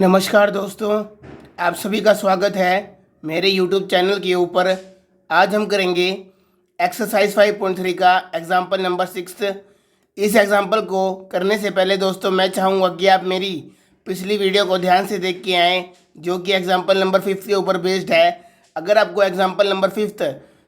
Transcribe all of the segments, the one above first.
नमस्कार दोस्तों, आप सभी का स्वागत है मेरे YouTube चैनल के ऊपर। आज हम करेंगे एक्सरसाइज 5.3 का एग्जाम्पल नंबर 6। इस एग्जाम्पल को करने से पहले दोस्तों मैं चाहूँगा कि आप मेरी पिछली वीडियो को ध्यान से देख के आएँ, जो कि एग्जाम्पल नंबर 5 के ऊपर बेस्ड है। अगर आपको एग्जाम्पल नंबर 5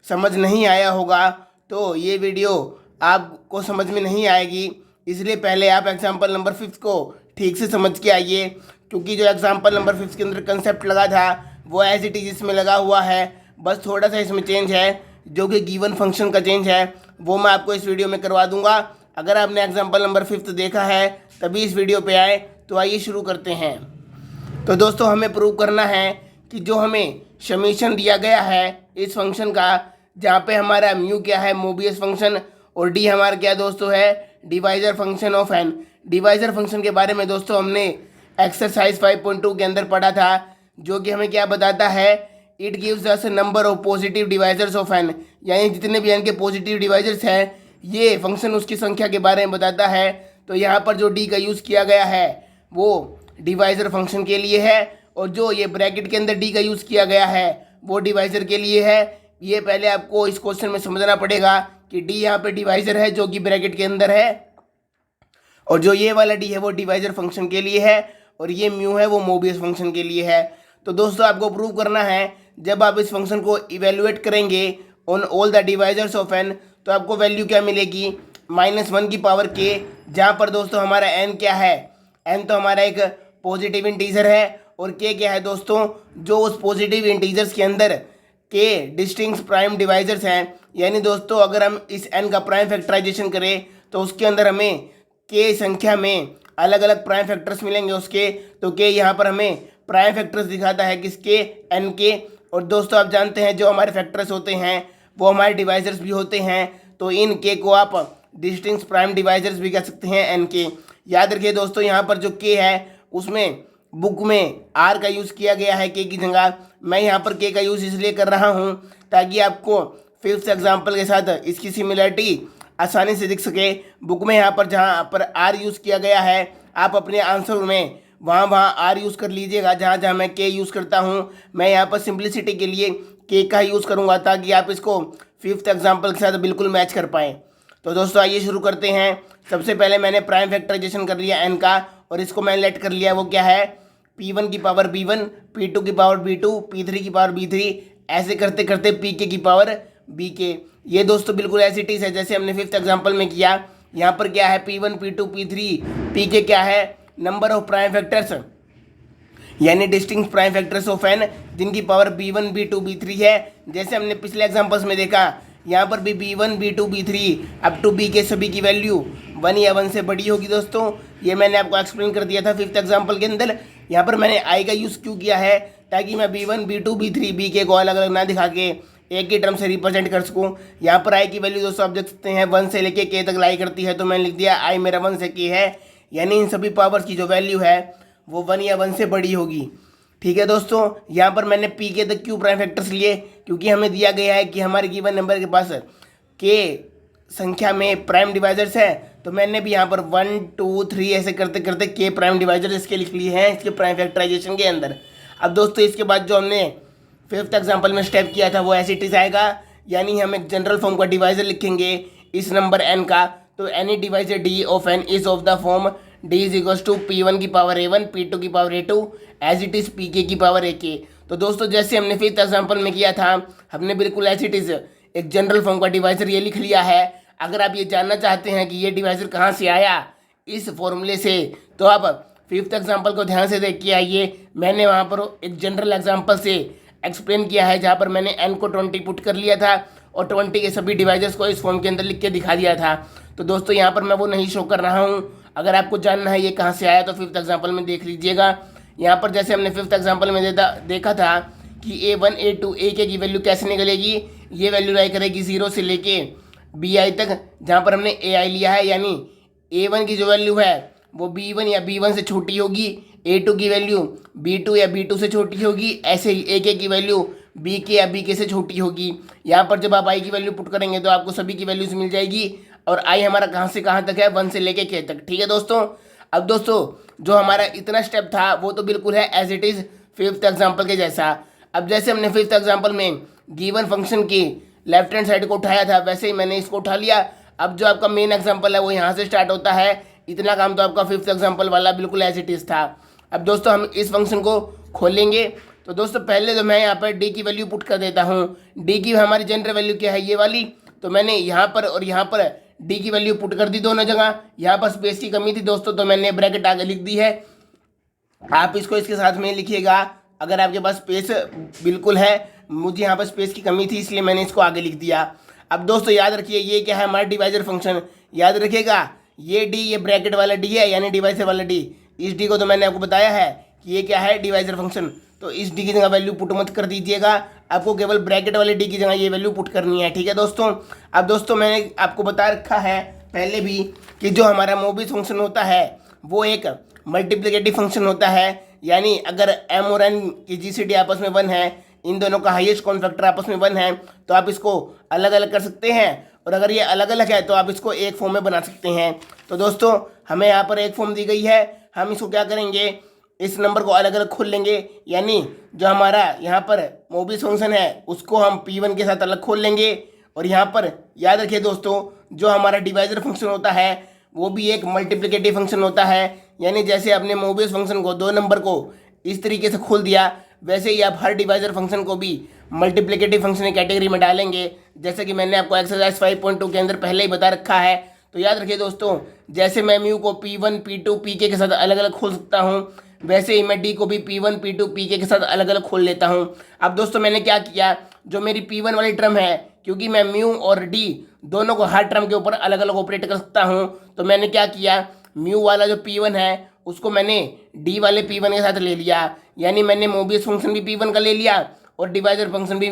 समझ नहीं आया होगा तो ये वीडियो आपको समझ में नहीं आएगी, इसलिए पहले आप एग्जाम्पल नंबर 5 को ठीक से समझ के आइए, क्योंकि जो एग्जाम्पल नंबर 5 के अंदर कंसेप्ट लगा था वो एज इट इज इसमें लगा हुआ है। बस थोड़ा सा इसमें चेंज है, जो कि गिवन फंक्शन का चेंज है, वो मैं आपको इस वीडियो में करवा दूंगा। अगर आपने एग्जाम्पल नंबर 5 देखा है तभी इस वीडियो पे आए, तो आइए शुरू करते हैं। तो दोस्तों हमें प्रूव करना है कि जो हमें समीशन दिया गया है इस फंक्शन का, जहाँ पे हमारा म्यू क्या है, मोबियस फंक्शन, और डी हमारा क्या दोस्तों है, divisor function of N. Divisor function के बारे में दोस्तों हमने एक्सरसाइज 5.2 के अंदर पढ़ा था, जो कि हमें क्या बताता है, it gives us number of positive divisors of N, यानी जितने भी एन के पॉजिटिव डिवाइजर्स हैं ये फंक्शन उसकी संख्या के बारे में बताता है। तो यहाँ पर जो डी का यूज़ किया गया है वो डिवाइजर फंक्शन के लिए है, और जो ये ब्रैकेट के अंदर डी का यूज़ किया गया है वो डिवाइजर के लिए है। ये पहले आपको इस क्वेश्चन में समझना पड़ेगा कि डी यहाँ पे डिवाइजर है जो कि ब्रैकेट के अंदर है, और जो ये वाला डी है वो डिवाइजर फंक्शन के लिए है, और ये म्यू है वो मोबियस फंक्शन के लिए है। तो दोस्तों आपको प्रूव करना है, जब आप इस फंक्शन को इवेल्युएट करेंगे on all the divisors of N, तो आपको वैल्यू क्या मिलेगी, -1 की पावर के, जहाँ पर दोस्तों हमारा एन क्या है, एन तो हमारा एक पॉजिटिव इंटीजर है, और के क्या है दोस्तों, जो उस पॉजिटिव इंटीजर्स के अंदर के डिस्टिंक्ट प्राइम डिवाइजर्स हैं। यानी दोस्तों अगर हम इस एन का प्राइम फैक्टराइजेशन करें तो उसके अंदर हमें के संख्या में अलग अलग प्राइम फैक्टर्स मिलेंगे उसके। तो के यहाँ पर हमें प्राइम फैक्टर्स दिखाता है किसके, एन के। और दोस्तों आप जानते हैं जो हमारे फैक्टर्स होते हैं वो हमारे डिवाइजर्स भी होते हैं, तो इन के को आप डिस्टिंक्ट प्राइम डिवाइजर्स भी कह सकते हैं, एन के। याद रखिए दोस्तों यहाँ पर जो के है उसमें बुक में आर का यूज़ किया गया है के की जगह। मैं यहाँ पर के का यूज़ इसलिए कर रहा हूँ ताकि आपको 5th एग्जाम्पल के साथ इसकी सिमिलरिटी आसानी से दिख सके। बुक में यहाँ पर जहाँ पर आर यूज़ किया गया है आप अपने आंसर में वहाँ आर यूज़ कर लीजिएगा, जहाँ जहाँ मैं के यूज़ करता हूँ मैं यहाँ पर सिंप्लिसिटी के लिए के का यूज़ करूँगा, ताकि आप इसको 5th एग्जाम्पल के साथ बिल्कुल मैच कर पाएँ। तो दोस्तों आइए शुरू करते हैं। सबसे पहले मैंने प्राइम फैक्टराइजेशन कर लिया एन का, और इसको मैंने लेट कर लिया, वो क्या है, P1 की पावर B1, P2 की पावर B2, P3 की पावर B3, ऐसे करते करते Pk की पावर Bk। ये दोस्तों बिल्कुल ऐसी टीज है जैसे हमने 5th एग्जाम्पल में किया। यहाँ पर क्या है, P1, P2, P3, Pk क्या है, नंबर ऑफ प्राइम फैक्टर्स, यानी distinct prime factors of N, जिनकी पावर B1, B2, B3 है। जैसे हमने पिछले एग्जाम्पल्स में देखा, यहाँ पर भी B1, B2, B3 up to Bk सभी की वैल्यू 1 या 1 से बड़ी होगी दोस्तों। ये मैंने आपको एक्सप्लेन कर दिया था 5th एग्जाम्पल के अंदर। यहाँ पर मैंने आई का यूज़ क्यों किया है, ताकि मैं B1, B2, B3, Bk को अलग अलग ना दिखा के एक ही टर्म से रिप्रेजेंट कर सकूँ। यहाँ पर आई की वैल्यू दोस्तों आप देख सकते हैं 1 से लेके के तक लाई करती है, तो मैंने लिख दिया आई मेरा 1 से के है, यानी इन सभी पावर्स की जो वैल्यू है वो 1 या 1 से बड़ी होगी। ठीक है दोस्तों, यहाँ पर मैंने पी के तक क्यों प्राइम फैक्टर्स लिए, क्योंकि हमें दिया गया है कि हमारे गिवन नंबर के पास के संख्या में प्राइम डिवाइजर्स है, तो मैंने भी यहाँ पर 1, 2, 3 ऐसे करते करते के प्राइम डिवाइजर्स इसके लिख लिए हैं इसके प्राइम फैक्टराइजेशन के अंदर। अब दोस्तों इसके बाद जो हमने 5th एग्जाम्पल में स्टेप किया था वो ऐसे टीज आएगा, यानी हम एक जनरल फॉर्म का डिवाइजर लिखेंगे इस नंबर n का। तो any divisor D of N is of the form D is equals to P1 की पावर A1, P2 की power A2 as it is Pk की पावर AK। तो दोस्तों जैसे हमने 5th एग्जाम्पल में किया था, हमने बिल्कुल एज इट इज़ एक जनरल फॉर्म का डिवाइजर ये लिख लिया है। अगर आप ये जानना चाहते हैं कि ये डिवाइजर कहाँ से आया इस फॉर्मूले से, तो आप 5th एग्जाम्पल को ध्यान से देख के आइए। मैंने वहाँ पर एक जनरल एग्जाम्पल से एक्सप्लेन किया है, जहाँ पर मैंने n को 20 पुट कर लिया था और 20 के सभी डिवाइजर्स को इस फॉर्म के अंदर लिख के दिखा दिया था। तो दोस्तों यहाँ पर मैं वो नहीं शो कर रहा हूँ। अगर आपको जानना है ये कहाँ से आया तो 5th एग्जाम्पल में देख लीजिएगा। यहाँ पर जैसे हमने 5th एग्जाम्पल में देखा था कि A1, A2, AK की वैल्यू कैसे निकलेगी, ये वैल्यू लाई करेगी 0 से लेके Bi तक, जहाँ पर हमने Ai लिया है, यानी A1 की जो वैल्यू है वो B1 या B1 से छोटी होगी, A2 की वैल्यू B2 या B2 से छोटी होगी, ऐसे ही AK की वैल्यू Bk या Bk से छोटी होगी। यहाँ पर जब आप i की वैल्यू पुट करेंगे तो आपको सभी की वैल्यूज मिल जाएगी, और i हमारा कहाँ से कहाँ तक है, 1 से लेके k तक। ठीक है दोस्तों। अब दोस्तों जो हमारा इतना स्टेप था वो तो बिल्कुल है as it is fifth example के जैसा। अब जैसे हमने फिफ्थ एग्जाम्पल में गिवन फंक्शन की लेफ्ट हैंड साइड को उठाया था, वैसे ही मैंने इसको उठा लिया। अब जो आपका मेन एग्जाम्पल है वो यहाँ से स्टार्ट होता है। इतना काम तो आपका फिफ्थ एग्जाम्पल वाला बिल्कुल एज इट इज़ था। अब दोस्तों हम इस फंक्शन को खोलेंगे। तो दोस्तों पहले तो मैं यहाँ पर डी की वैल्यू पुट कर देता हूँ। डी की हमारी जनरल वैल्यू क्या है, ये वाली। तो मैंने यहाँ पर और यहाँ पर डी की वैल्यू पुट कर दी दोनों जगह। यहाँ पर स्पेस की कमी थी दोस्तों, तो मैंने ब्रैकेट आगे लिख दी है। आप इसको इसके साथ में लिखिएगा अगर आपके पास स्पेस बिल्कुल है। मुझे यहाँ पर स्पेस की कमी थी इसलिए मैंने इसको आगे लिख दिया। अब दोस्तों याद रखिए ये क्या है, हमारा डिवाइजर फंक्शन। याद रखिएगा ये डी, ये ब्रैकेट वाला डी है यानी डिवाइजर वाला डी। इस डी को तो मैंने आपको बताया है कि ये क्या है, डिवाइजर फंक्शन। तो इस डी की जगह वैल्यू पुट मत कर दीजिएगा, आपको केवल ब्रैकेट वाले डी की जगह ये वैल्यू पुट करनी है, ठीक है दोस्तों। अब दोस्तों मैंने आपको बता रखा है पहले भी कि जो हमारा मोबिस फंक्शन होता है वो एक मल्टीप्लिकेटिव फंक्शन होता है। यानी अगर m और n की जीसीडी आपस में 1 है, इन दोनों का हाईएस्ट कॉमन फैक्टर आपस में 1 है, तो आप इसको अलग अलग कर सकते हैं। और अगर ये अलग अलग है तो आप इसको एक फॉर्म में बना सकते हैं। तो दोस्तों हमें यहाँ पर एक फॉर्म दी गई है, हम इसको क्या करेंगे, इस नंबर को अलग अलग खोल लेंगे। यानी जो हमारा यहाँ पर मोबिस फंक्शन है उसको हम P1 के साथ अलग खोल लेंगे। और यहाँ पर याद रखिए दोस्तों जो हमारा डिवाइजर फंक्शन होता है वो भी एक मल्टीप्लिकेटिव फंक्शन होता है। यानी जैसे आपने मोबिस फंक्शन को, दो नंबर को इस तरीके से खोल दिया, वैसे ही आप हर डिवाइजर फंक्शन को भी मल्टीप्लिकेटिव फंक्शन की कैटेगरी में डालेंगे, जैसे कि मैंने आपको एक्सरसाइज 5.2 के अंदर पहले ही बता रखा है। तो याद रखिए दोस्तों जैसे मैं म्यू को P1 P2 Pk के साथ अलग अलग खोल सकता हूँ, वैसे ही मैं डी को भी P1 P2 Pk के साथ अलग अलग खोल लेता हूँ। अब दोस्तों मैंने क्या किया, जो मेरी P1 वाली टर्म है, क्योंकि मैं म्यू और डी दोनों को हर टर्म के ऊपर अलग अलग ऑपरेट कर सकता हूँ, तो मैंने क्या किया, म्यू वाला जो P1 है उसको मैंने डी वाले P1 के साथ ले लिया। यानी मैंने मोबियस फंक्शन भी P1 का ले लिया और डिवाइजर फंक्शन भी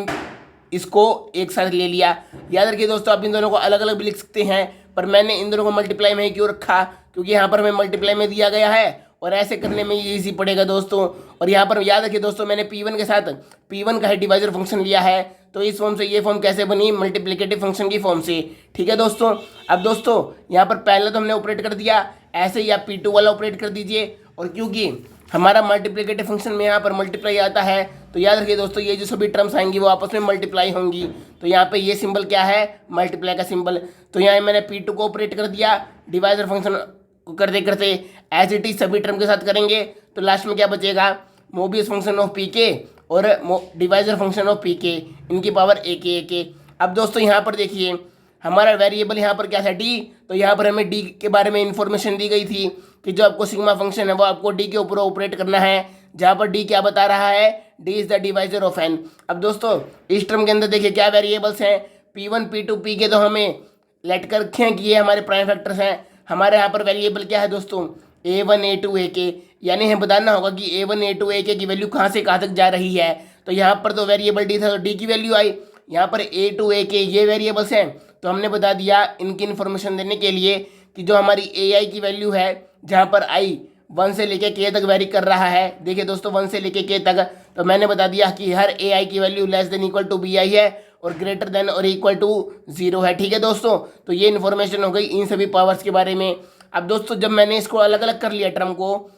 इसको एक साथ ले लिया। याद रखिए दोस्तों आप इन दोनों को अलग अलग भी लिख सकते हैं, पर मैंने इन दोनों को मल्टीप्लाई में ही क्यों रखा, क्योंकि यहाँ पर हमें मल्टीप्लाई में दिया गया है और ऐसे करने में ये ईजी पड़ेगा दोस्तों। और यहाँ पर याद रखिए दोस्तों मैंने P1 के साथ P1 का ही डिवाइजर फंक्शन लिया है, तो इस फॉर्म से ये फॉर्म कैसे बनी, मल्टीप्लिकेटिव फंक्शन की फॉर्म से, ठीक है दोस्तों। अब दोस्तों यहाँ पर पहले तो हमने ऑपरेट कर दिया, ऐसे ही आप P2 वाला ऑपरेट कर दीजिए। और क्योंकि हमारा मल्टीप्लिकेटिव फंक्शन में यहाँ पर मल्टीप्लाई आता है, तो याद रखिए दोस्तों ये जो सभी टर्म्स आएंगी वो आपस में मल्टीप्लाई होंगी। तो यहाँ पे ये सिंबल क्या है, मल्टीप्लाई का सिंबल। तो यहाँ मैंने P2 को ऑपरेट कर दिया, डिवाइजर फंक्शन को करते करते एज इट इज सभी टर्म के साथ करेंगे, तो लास्ट में क्या बचेगा, मोबियस फंक्शन ऑफ Pk और डिवाइजर फंक्शन ऑफ Pk, इनकी पावर AK। अब दोस्तों यहाँ पर देखिए हमारा वेरिएबल यहाँ पर क्या था, डी। तो यहाँ पर हमें डी के बारे में इंफॉर्मेशन दी गई थी कि जो आपको सिग्मा फंक्शन है वो आपको डी के ऊपर ऑपरेट करना है, जहाँ पर डी क्या बता रहा है, D is the divisor of N. अब दोस्तों इस टर्म के अंदर देखिए क्या वेरिएबल्स हैं, P1 P2 Pk तो हमें लेट कर रखे हैं कि ये हमारे प्राइम फैक्टर्स हैं। हमारे यहाँ पर वेरिएबल क्या है दोस्तों, A1 A2 AK, यानी हमें बताना होगा कि A1 A2 AK की वैल्यू कहाँ से कहाँ तक जा रही है। तो यहाँ पर तो वेरिएबल डी था तो डी की वैल्यू आई, यहाँ पर A2 AK ये वेरिएबल्स हैं, तो हमने बता दिया इनकी इन्फॉर्मेशन देने के लिए कि जो हमारी AI की वैल्यू है, जहाँ पर I 1 से लेके K तक वेरी कर रहा है। देखिए दोस्तों 1 से लेके K तक, तो मैंने बता दिया कि हर AI की value less than equal to BI है और ग्रेटर देन और इक्वल टू 0 है, ठीक है दोस्तों। तो ये इन्फॉर्मेशन हो गई इन सभी पावर्स के बारे में। अब दोस्तों जब मैंने इसको अलग अलग कर लिया टर्म को,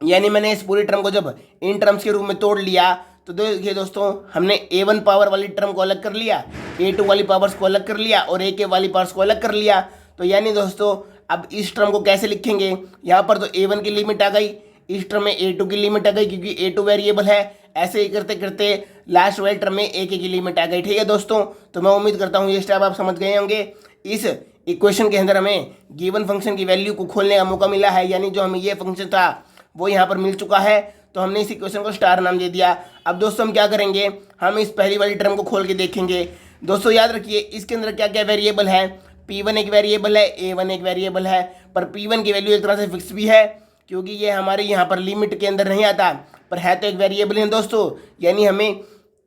यानी मैंने इस पूरी टर्म को जब इन टर्म्स के रूप में तोड़ लिया, तो देखिए दोस्तों हमने A1 पावर वाली टर्म को अलग कर लिया, A2 वाली पावर्स को अलग कर लिया और AK वाली पावर्स को अलग कर लिया। तो यानी दोस्तों अब इस टर्म को कैसे लिखेंगे, यहाँ पर तो A1 की लिमिट आ गई, इस टर्म में A2 की लिमिट आ गई क्योंकि A2 वेरिएबल है। ऐसे ही करते करते लास्ट वाले टर्म में AK की लिमिट आ गई, ठीक है दोस्तों। तो मैं उम्मीद करता हूँ ये स्टेप आप समझ गए होंगे। इस इक्वेशन के अंदर हमें गिवन फंक्शन की वैल्यू को खोलने का मौका मिला है, यानी जो हमें ये फंक्शन था वो यहाँ पर मिल चुका है, तो हमने इस इक्वेशन को स्टार नाम दे दिया। अब दोस्तों हम क्या करेंगे, हम इस पहली वाली टर्म को खोल के देखेंगे। दोस्तों याद रखिए इसके अंदर क्या क्या वेरिएबल है, P1 एक वेरिएबल है, A1 एक वेरिएबल है, पर P1 की वैल्यू एक तरह से फिक्स भी है क्योंकि ये हमारे यहाँ पर लिमिट के अंदर नहीं आता, पर है तो एक वेरिएबल है दोस्तों। यानी हमें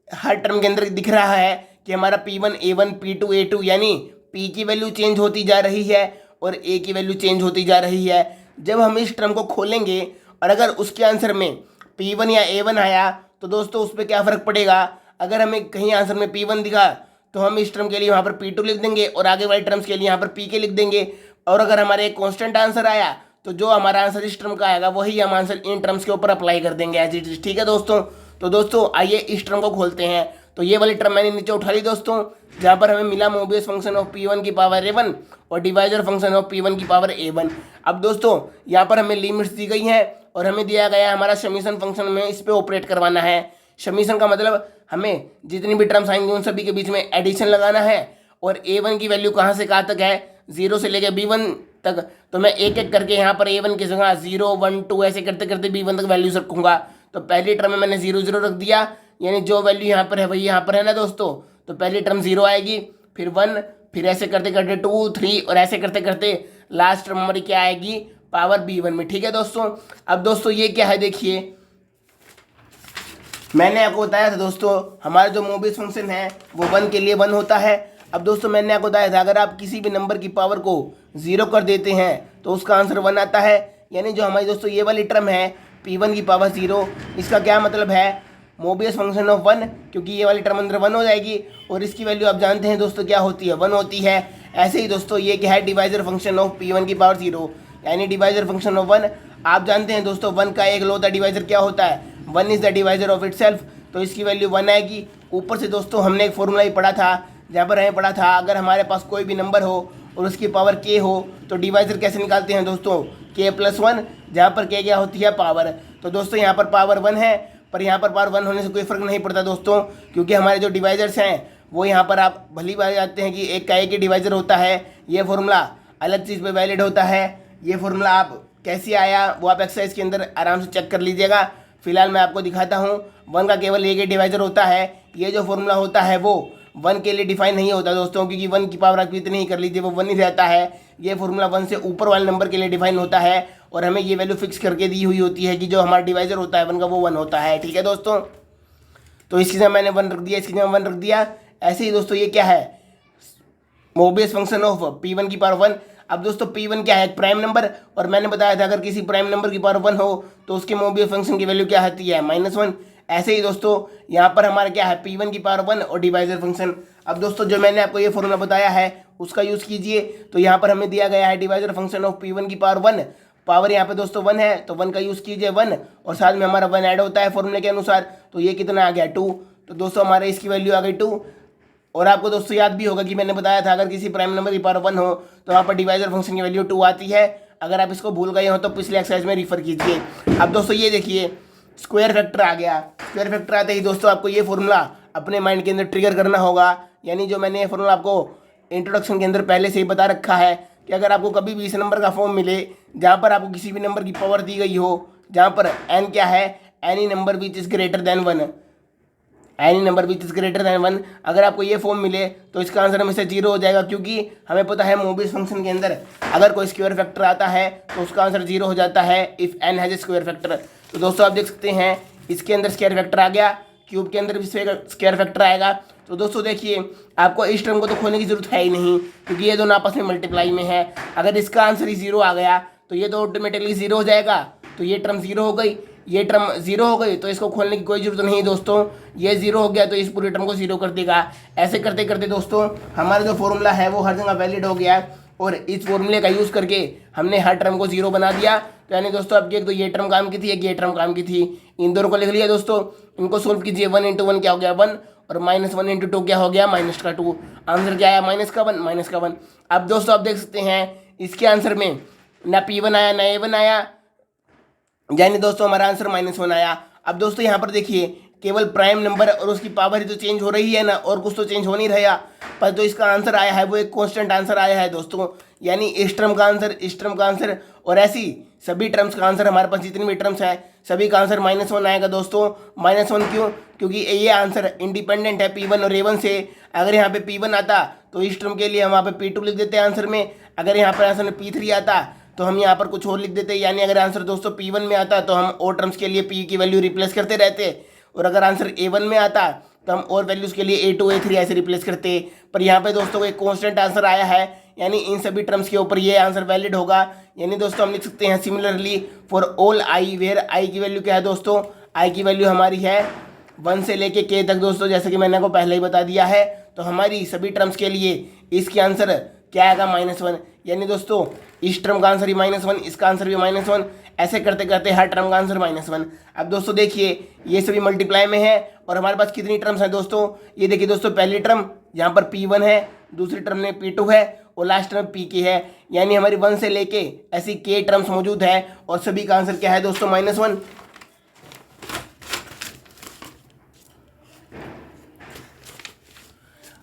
हर टर्म के अंदर दिख रहा है कि हमारा P1 A1 P2 A2, यानी P की वैल्यू चेंज होती जा रही है और A की वैल्यू चेंज होती जा रही है। जब हम इस टर्म को खोलेंगे और अगर उसके आंसर में P1 या A1 आया तो दोस्तों उस पर क्या फ़र्क पड़ेगा, अगर हमें कहीं आंसर में P1 दिखा तो हम इस टर्म के लिए वहाँ पर P2 लिख देंगे और आगे वाले टर्म्स के लिए यहाँ पर Pk लिख देंगे। और अगर हमारे एक कांस्टेंट आंसर आया तो जो हमारा आंसर इस टर्म का आएगा वही हम आंसर इन टर्म्स के ऊपर अप्लाई कर देंगे एज इट इज। ठीक है दोस्तों। तो दोस्तों आइए इस टर्म को खोलते हैं। तो ये वाली टर्म मैंने नीचे उठा ली दोस्तों, जहाँ पर हमें मिला मोबियस फंक्शन ऑफ P1 की पावर A1 और डिवाइजर फंक्शन ऑफ P1 की पावर A1। अब दोस्तों यहाँ पर हमें लिमिट्स दी गई हैं और हमें दिया गया है हमारा समीशन फंक्शन में इस पर ऑपरेट करवाना है। समीशन का मतलब हमें जितनी भी टर्म्स आएंगी उन सभी के बीच में एडिशन लगाना है। और A1 की वैल्यू कहाँ से कहाँ तक है, 0 से लेकर B1 तक। तो मैं एक एक करके यहाँ पर A1 की जगह 0 1 2 ऐसे करते करते B1 तक वैल्यूज रखूँगा। तो पहली टर्म में मैंने 0 0 रख दिया, यानी जो वैल्यू यहाँ पर है वही यहाँ पर है ना दोस्तों। तो पहली टर्म 0 आएगी, फिर 1, फिर ऐसे करते करते 2 3 और ऐसे करते करते लास्ट टर्म हमारी क्या आएगी, पावर B1 में। ठीक है दोस्तों। अब दोस्तों ये क्या है, देखिए मैंने आपको बताया था दोस्तों हमारा जो मोबियस फंक्शन है वो 1 के लिए 1 होता है। अब दोस्तों मैंने आपको बताया था अगर आप किसी भी नंबर की पावर को 0 कर देते हैं तो उसका आंसर 1 आता है। यानी जो हमारी दोस्तों ये वाली टर्म है P1 की पावर 0, इसका क्या मतलब है, मोबियस फंक्शन ऑफ 1, क्योंकि ये वाली टर्म अंदर 1 हो जाएगी और इसकी वैल्यू आप जानते हैं दोस्तों क्या होती है, 1 होती है। ऐसे ही दोस्तों ये क्या है, डिवाइजर फंक्शन ऑफ P1 की पावर 0, यानी डिवाइजर फंक्शन ऑफ 1। आप जानते हैं दोस्तों 1 का एक लौता डिवाइजर क्या होता है, 1 is the divisor of itself. तो इसकी वैल्यू 1 आएगी। ऊपर से दोस्तों हमने एक फॉर्मूला ही पढ़ा था, जहाँ पर हमें पढ़ा था अगर हमारे पास कोई भी नंबर हो और उसकी पावर k हो तो डिवाइजर कैसे निकालते हैं दोस्तों, k+1, जहाँ पर k क्या होती है, पावर। तो दोस्तों यहाँ पर पावर 1 है, पर यहाँ पर पावर 1 होने से कोई फ़र्क नहीं पड़ता दोस्तों, क्योंकि हमारे जो डिवाइजर्स हैं वो यहाँ पर आप भली बात जानते हैं कि एक का एक ही डिवाइजर होता है। ये फॉर्मूला अलग चीज़ पे वैलिड होता है। ये फॉर्मूला आप कैसे आया वो आप एक्सरसाइज के अंदर आराम से चेक कर लीजिएगा। फिलहाल मैं आपको दिखाता हूँ। 1 का केवल एक ही डिवाइजर होता है। ये जो फॉर्मूला होता है वो 1 के लिए डिफाइन नहीं होता दोस्तों, क्योंकि 1 की पावर आप कितनी ही कर लीजिए वो 1 ही रहता है। ये फॉर्मूला 1 से ऊपर वाले नंबर के लिए डिफाइन होता है और हमें ये वैल्यू फिक्स करके दी हुई होती है कि जो हमारा डिवाइजर होता है 1 का वो 1 होता है। ठीक है दोस्तों। तो इसकी जगह मैंने 1 रख दिया, इसकी जगह 1 रख दिया। ऐसे ही दोस्तों ये क्या है, मोबियस फंक्शन ऑफ P1 की पावर 1। अब दोस्तों P1 क्या है, एक प्राइम नंबर, और मैंने बताया था अगर किसी प्राइम नंबर की पावर 1 हो तो उसके मोबियस फंक्शन की वैल्यू क्या आती है, -1। ऐसे ही दोस्तों यहाँ पर हमारा क्या है, P1 की पावर 1 और डिवाइजर फंक्शन। अब दोस्तों जो मैंने आपको ये फॉर्मूला बताया है उसका यूज़ कीजिए। तो यहाँ पर हमें दिया गया है डिवाइजर फंक्शन ऑफ P1 की पावर 1, पावर यहाँ पे दोस्तों 1 है तो 1 का यूज़ कीजिए 1, और साथ में हमारा 1 ऐड होता है फॉर्मूले के अनुसार। तो ये कितना आ गया, 2। तो दोस्तों हमारे इसकी वैल्यू आ गई 2। और आपको दोस्तों याद भी होगा कि मैंने बताया था अगर किसी प्राइम नंबर की पावर 1 हो तो वहाँ पर डिवाइजर फंक्शन की वैल्यू 2 आती है। अगर आप इसको भूल गए हो तो पिछले एक्सरसाइज में रिफर कीजिए। अब दोस्तों ये देखिए स्क्वायर फैक्टर आ गया। स्क्वायर फैक्टर आते ही दोस्तों आपको ये फॉर्मूला अपने माइंड के अंदर ट्रिगर करना होगा। यानी जो मैंने ये फॉर्मूला आपको इंट्रोडक्शन के अंदर पहले से ही बता रखा है कि अगर आपको कभी भी इस नंबर का फॉर्म मिले जहाँ पर आपको किसी भी नंबर की पावर दी गई हो, जहाँ पर n क्या है, any number which is greater than 1, any number which is greater than 1, अगर आपको ये फॉर्म मिले तो इसका आंसर हमेशा 0 हो जाएगा, क्योंकि हमें पता है मोबियस फंक्शन के अंदर अगर कोई स्क्वायर फैक्टर आता है तो उसका आंसर 0 हो जाता है if n has a square factor. तो दोस्तों आप देख सकते हैं इसके अंदर स्क्वायर फैक्टर आ गया, क्यूब के अंदर भी स्क्वायर फैक्टर आएगा। तो दोस्तों देखिए आपको इस टर्म को तो खोलने की जरूरत है ही नहीं, क्योंकि ये दोनों आपस में मल्टीप्लाई में है। अगर इसका आंसर ही 0 आ गया तो ये तो ऑटोमेटिकली 0 हो जाएगा। तो ये टर्म 0 हो गई, ये टर्म 0 हो गई, तो इसको खोलने की कोई जरूरत नहीं दोस्तों। ये 0 हो गया तो इस पूरे टर्म को 0 कर देगा। ऐसे करते करते दोस्तों हमारा जो फॉर्मूला है वो हर जगह वैलिड हो गया, और इस फॉर्मूले का यूज़ करके हमने हर टर्म को 0 बना दिया। तो यानी दोस्तों आपकी एक तो ये टर्म काम की थी, एक ये टर्म काम की थी। इन दोनों को लिख लिया दोस्तों, इनको सोल्व कीजिए। 1 × 1 क्या हो गया, 1, और -1 × 2 क्या हो गया, -2। आंसर क्या आया, -1। अब दोस्तों आप देख सकते हैं इसके आंसर में ना P1 आया ना A1 आया, यानी दोस्तों हमारा आंसर -1 आया। अब दोस्तों यहाँ पर देखिए केवल प्राइम नंबर और उसकी पावर ही तो चेंज हो रही है ना, और कुछ तो चेंज हो नहीं रहा, पर जो इसका आंसर आया है वो एक कांस्टेंट आंसर आया है दोस्तों। यानी इस टर्म का आंसर, इस टर्म का आंसर, और ऐसी सभी टर्म्स का आंसर, हमारे पास जितनी भी टर्म्स हैं सभी का आंसर -1 आएगा दोस्तों। -1 क्यों, क्योंकि ये आंसर इंडिपेंडेंट है P1 और A1 से। अगर यहाँ पे P1 आता तो इस टर्म के लिए हम वहाँ पे P2 लिख देते हैं आंसर में। अगर यहाँ पर आंसर में P3 आता तो हम यहाँ पर कुछ और लिख देते। यानी अगर आंसर दोस्तों P1 में आता तो हम और टर्म्स के लिए P की वैल्यू रिप्लेस करते रहते, और अगर आंसर A1 में आता तो हम और वैल्यूज़ के लिए A2 A3 ऐसे रिप्लेस करते। पर यहाँ पे दोस्तों एक कांस्टेंट आंसर आया है, यानी इन सभी टर्म्स के ऊपर ये आंसर वैलिड होगा। यानी दोस्तों हम लिख सकते हैं similarly for all I, where I की वैल्यू क्या है दोस्तों, आई की वैल्यू हमारी है 1 से लेके k तक दोस्तों, जैसे कि मैंने आपको पहले ही बता दिया है। तो हमारी सभी टर्म्स के लिए इसके आंसर क्या आएगा, -1। यानी दोस्तों इस टर्म का आंसर भी -1, इसका आंसर भी -1, ऐसे करते करते हर टर्म का आंसर -1। अब दोस्तों देखिए ये सभी मल्टीप्लाई में है और हमारे पास कितनी टर्म्स हैं दोस्तों, ये देखिए दोस्तों, पहली टर्म यहाँ पर P1 है, दूसरी टर्म में P2 है और लास्ट टर्म Pk है, यानी हमारी 1 से लेके ऐसी k टर्म्स मौजूद है और सभी का आंसर क्या है दोस्तों, -1।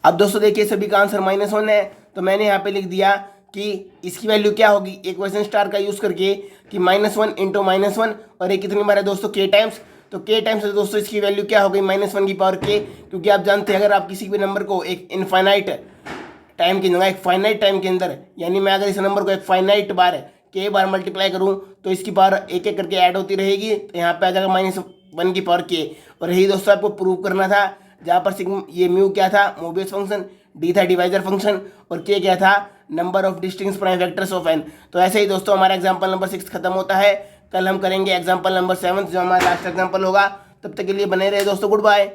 अब दोस्तों देखिए सभी का आंसर -1 है, तो मैंने यहाँ पे लिख दिया कि इसकी वैल्यू क्या होगी, इक्वेशन स्टार का यूज़ करके कि -1 × -1, और ये कितनी बार है दोस्तों, k टाइम्स। तो k टाइम्स है दोस्तों इसकी वैल्यू क्या हो गई, -1 की पावर k, क्योंकि आप जानते हैं अगर आप किसी भी नंबर को एक इनफाइनाइट टाइम की जगह एक फाइनाइट टाइम के अंदर, यानी मैं अगर इस नंबर को एक फाइनाइट बार k बार मल्टीप्लाई करूँ तो इसकी पावर एक एक करके ऐड होती रहेगी, तो यहाँ पे आ जाएगा -1 की पावर k। और यही दोस्तों आपको प्रूव करना था, जहाँ पर सिग्मा ये म्यू क्या था, मोबियस फंक्शन, डी था डिवाइजर फंक्शन, और के क्या था, number of distinct prime vectors of N. तो ऐसे ही दोस्तों हमारा एग्जांपल नंबर 6 खत्म होता है। कल हम करेंगे एग्जांपल नंबर 7 जो हमारा लास्ट एग्जांपल होगा। तब तक के लिए बने रहे दोस्तों, गुड बाय।